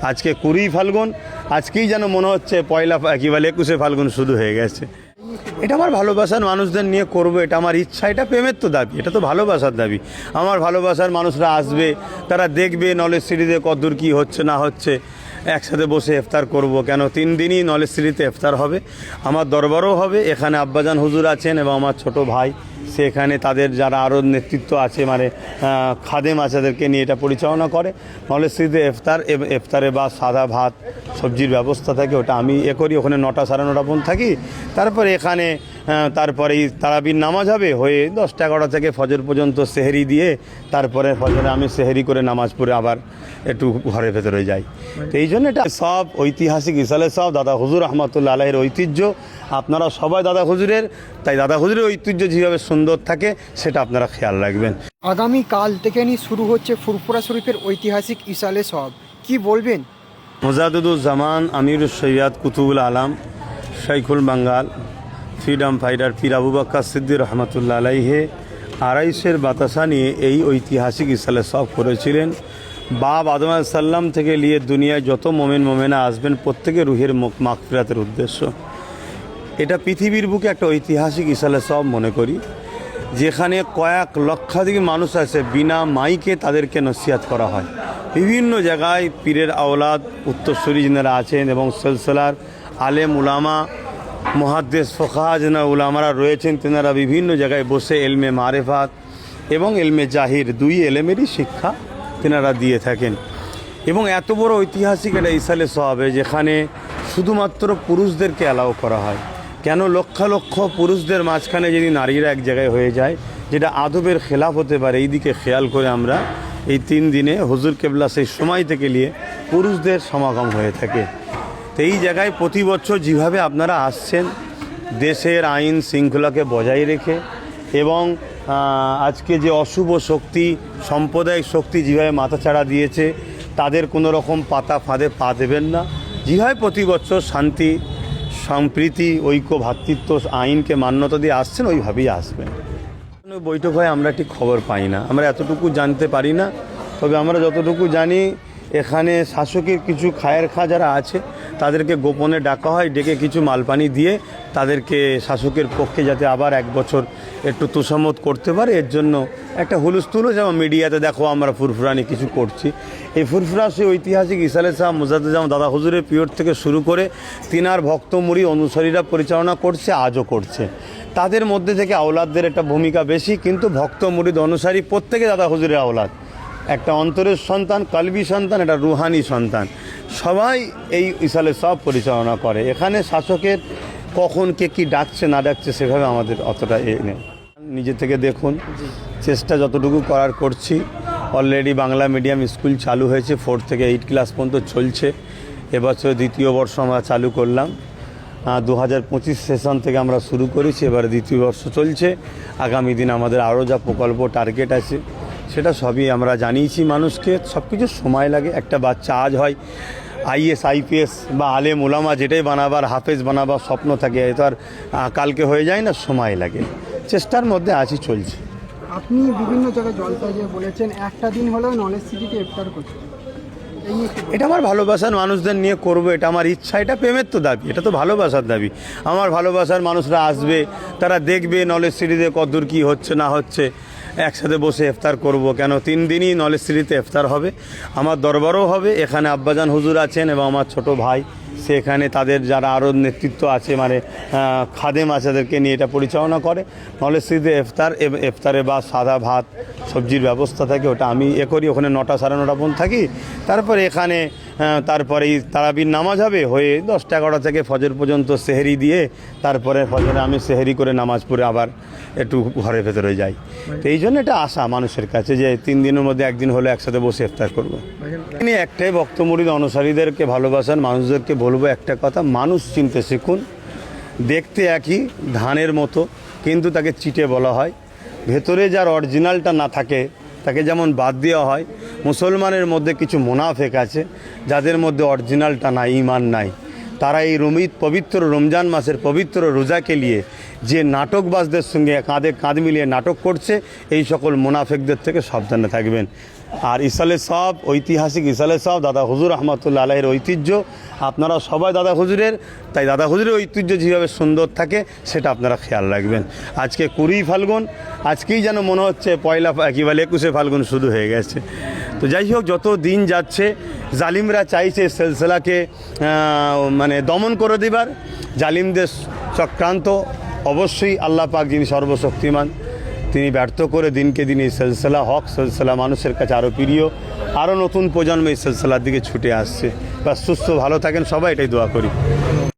আজকে 20 ফাল্গুন, আজকেই যেন মনে হচ্ছে পয়লা কি বলে 21শে ফাল্গুন শুরু হয়ে গেছে। এটা আমার ভালোবাসার মানুষদের নিয়ে করব, এটা আমার ইচ্ছা, এটা প্রেমের তো দাবি, এটা তো ভালোবাসার দাবি। আমার ভালোবাসার মানুষরা আসবে, তারা দেখবে নলেজ সিটিতে কতদূর কী হচ্ছে না হচ্ছে, একসাথে বসে ইফতার করব। কেন 3 দিনই নলেজ সিটিতে ইফতার হবে, আমার দরবারও হবে। এখানে আব্বাজান হুজুর আছেন এবং আমার ছোট ভাই সেখানে তাদের যারা আরও নেতৃত্ব আছে, মানে খাদেম আছে, তাদেরকে নিয়ে এটা পরিচালনা করে। নলেজ সিটিতে ইফতারে বা সাদা ভাত সবজির ব্যবস্থা থাকে, ওটা আমি করি। ওখানে 9টা সাড়ে 9টা পর্যন্ত থাকি। তারপরে এখানে তারপরেই তারাবির নামাজ হবে, হয়ে 10টা 11টা থেকে ফজর পর্যন্ত সেহরি দিয়ে তারপরে ফজরে আমি সেহরি করে নামাজ পড়ে আবার একটু ঘরের ভেতরে যাই। তো এই জন্য এটা সব ঐতিহাসিক ইসালে সব দাদা হুজুর রহমতুল্লাহ আলাইহির ঐতিহ্য। আপনারা সবাই দাদা হুজুরের, তাই দাদা হুজুরের ঐতিহ্য যেভাবে সুন্দর থাকে সেটা আপনারা খেয়াল রাখবেন। আগামীকাল থেকে শুরু হচ্ছে ফুরফুরা শরীফের ঐতিহাসিক ইসালে সব, কি বলবেন? মুজাদুজ্জামান আমিরুল সৈয়দ কুতুবুল আলম শাইখুল বাঙ্গাল ফ্রিডম ফাইটার পীর আবু বকর সিদ্দিক রহমতুল্লাহ আলাইহে 250 বাতাসা নিয়ে এই ঐতিহাসিক ইসালে সব করেছিলেন। বাপ আদম আলাইহিস সালাম থেকে নিয়ে দুনিয়ায় যত মোমেনা আসবেন প্রত্যেকের রুহের মাগফিরাতের উদ্দেশ্য। এটা পৃথিবীর বুকে একটা ঐতিহাসিক ইসালে সব মনে করি, যেখানে কয়েক লক্ষাধিক মানুষ আছে, বিনা মাইকে তাদেরকে নসিহত করা হয়। বিভিন্ন জায়গায় পীরের আওলাদ উত্তরসূরি যারা আছেন এবং সিলসিলার আলেম উলামা মুহাদ্দিস ফুকাহা যারা উলামারা রয়েছেন, তেনারা বিভিন্ন জায়গায় বসে এলমে মারেফাত এবং এলমে জাহির, 2 এলেমেরই শিক্ষা তেনারা দিয়ে থাকেন। এবং এত বড় ঐতিহাসিক একটা ইসালে সওয়াবে যেখানে শুধুমাত্র পুরুষদেরকে অ্যালাউ করা হয়। কেন লক্ষ লক্ষ পুরুষদের মাঝখানে যদি নারীরা এক জায়গায় হয়ে যায়, যেটা আদবের খেলাফ হতে পারে, এই দিকে খেয়াল করে আমরা এই 3 দিনে হুজুর কেবলা সেই সময় থেকে নিয়ে পুরুষদের সমাগম হয়ে থাকে। তো এই জায়গায় প্রতি বছর যেভাবে আপনারা আসছেন দেশের আইন শৃঙ্খলাকে বজায় রেখে, এবং আজকে যে অশুভ শক্তি সাম্প্রদায়িক শক্তি যেভাবে মাথাচাড়া দিয়েছে, তাদের কোনো রকম পাতা ফাঁদে পা দেবেন না। যেভাবে প্রতি বছর শান্তি সম্প্রীতি ঐক্য ভ্রাতৃত্ব আইনকে মান্যতা দিয়ে আসছেন, ওইভাবেই আসবেন। বৈঠক হয় আমরা ঠিক খবর পাই না, আমরা এতটুকু জানতে পারি না। তবে আমরা যতটুকু জানি, এখানে শাসকের কিছু খায়ের খা যারা আছে তাদেরকে গোপনে ডাকা হয়, ডেকে কিছু মালপানি দিয়ে তাদেরকে শাসকের পক্ষে যাতে আবার 1 বছর একটু তোষামত করতে পারে, এর জন্য একটা হুলস্থুল, যেমন মিডিয়াতে দেখো আমরা ফুরফুরানি কিছু করছি। এই ফুরফুরা সেই ঐতিহাসিক ইসালে সাহেব মুজাদ্দিদ দাদা হুজুরের পিরিয়ড থেকে শুরু করে তিনার ভক্ত মুড়ি অনুসারীরা পরিচালনা করছে, আজও করছে। তাদের মধ্যে থেকে আওলাদদের একটা ভূমিকা বেশি, কিন্তু ভক্ত মুরিদ অনুসারী প্রত্যেকে দাদা হুজুরের আওলাদ, একটা অন্তরের সন্তান, কালবি সন্তান, একটা রুহানি সন্তান, সবাই এই ইসালে সব পরিচালনা করে। এখানে শাসকের কখন কে কী ডাকছে না ডাকছে সেভাবে আমাদের অতটা নেই। নিজে থেকে দেখুন, চেষ্টা যতটুকু করার করছি। অলরেডি বাংলা মিডিয়াম স্কুল চালু হয়েছে, 4 থেকে 8 ক্লাস পর্যন্ত চলছে। এবছর 2য় বর্ষ আমরা চালু করলাম। 2025 সেশন থেকে আমরা শুরু করেছি, এবার 2য় বর্ষ চলছে। আগামী দিন আমাদের আরও যা প্রকল্প টার্গেট আছে সেটা সবই আমরা জানিয়েছি মানুষকে। সব কিছু সময় লাগে। একটা বাচ্চা আজ হয় IAS IPS বা আলেম ওলামা যেটাই বানাবার, হাফেজ বানাবার স্বপ্ন থাকে, তো আর কালকে হয়ে যায় না, সময় লাগে। চেষ্টার মধ্যে আছি, চলছে। আপনি বিভিন্ন জায়গায় জলপাই দিয়ে বলেছেন একটা দিন হলেও নলেজ সিটিতে ইফতার করছেন, এটা আমার ভালোবাসার মানুষদের নিয়ে করব, এটা আমার ইচ্ছা, এটা প্রেমের তো দাবি, এটা তো ভালোবাসার দাবি। আমার ভালোবাসার মানুষরা আসবে, তারা দেখবে নলেজ সিটিতে কতদূর কী হচ্ছে না হচ্ছে, একসাথে বসে ইফতার করব। কেন 3 দিনই নলেজ সিটিতে ইফতার হবে, আমার দরবারও হবে। এখানে আব্বাজান হুজুর আছেন এবং আমার ছোট ভাই সেখানে তাদের যারা আরও নেতৃত্ব আছে, মানে খাদেম আছে, তাদেরকে নিয়ে এটা পরিচালনা করে। নলেজ সিটিতে ইফতারে বা সাদা ভাত সবজির ব্যবস্থা থাকে, ওটা আমি করি। ওখানে 9টা সাড়ে 9টা পর্যন্ত থাকি। তারপরে এখানে তারপরেই তারাবির নামাজ হবে, হয়ে 10টা 11টা থেকে ফজর পর্যন্ত সেহরি দিয়ে তারপরে ফজরে আমি সেহরি করে নামাজ পড়ে আবার একটু ঘরের ভেতরে যাই। তো এই জন্য এটা আশা মানুষের কাছে যে 3 দিনের মধ্যে 1 দিন হলে একসাথে বসে ইফতার করবো। আমি একটাই ভক্ত মুরিদ অনুসারীদেরকে ভালোবাসান মানুষদেরকে বলবো একটা কথা, মানুষ চিনতে শিখুন। দেখতে একই ধানের মতো, কিন্তু তাকে চিটে বলা হয়। ভেতরে যার অরিজিনালটা না থাকে তাকে যেমন বাদ দেওয়া হয়, মুসলমানের মধ্যে কিছু মুনাফেক আছে যাদের মধ্যে অরিজিনালটা নাই, ঈমান নাই। তারা এই পবিত্র রমজান মাসের পবিত্র রোজাকে নিয়ে যে নাটকবাজদের সঙ্গে কাঁধে কাঁধ মিলিয়ে নাটক করছে, এই সকল মুনাফেকদের থেকে সাবধানে থাকবেন। আর ইসালে সব ঐতিহাসিক ইসালে সব দাদা হুজুর রহমতুল্লাহ আলাইয়ের ঐতিহ্য। আপনারা সবাই দাদা হুজুরের, তাই দাদা হুজুরের ঐতিহ্য যেভাবে সুন্দর থাকে সেটা আপনারা খেয়াল রাখবেন। আজকে 20 ফাল্গুন, আজকেই যেন মনে হচ্ছে পয়লা কি বলে 21শে ফাল্গুন শুরু হয়ে গেছে। তো যাই হোক, যত দিন যাচ্ছে জালিমরা চাইছে সিলসিলাকে মানে দমন করে দিবার। জালিমদের চক্রান্ত অবশ্যই আল্লাহ পাক যিনি সর্বশক্তিমান তিনি ব্যর্থ করে দিনকে দিন এই সিলসিলা হক সিলসিলা মানুষের কাছে আরও প্রিয়, আরও নতুন প্রজন্ম এই সিলসিলার দিকে ছুটে আসছে। বা সুস্থ ভালো থাকেন সবাই, এটাই দোয়া করি।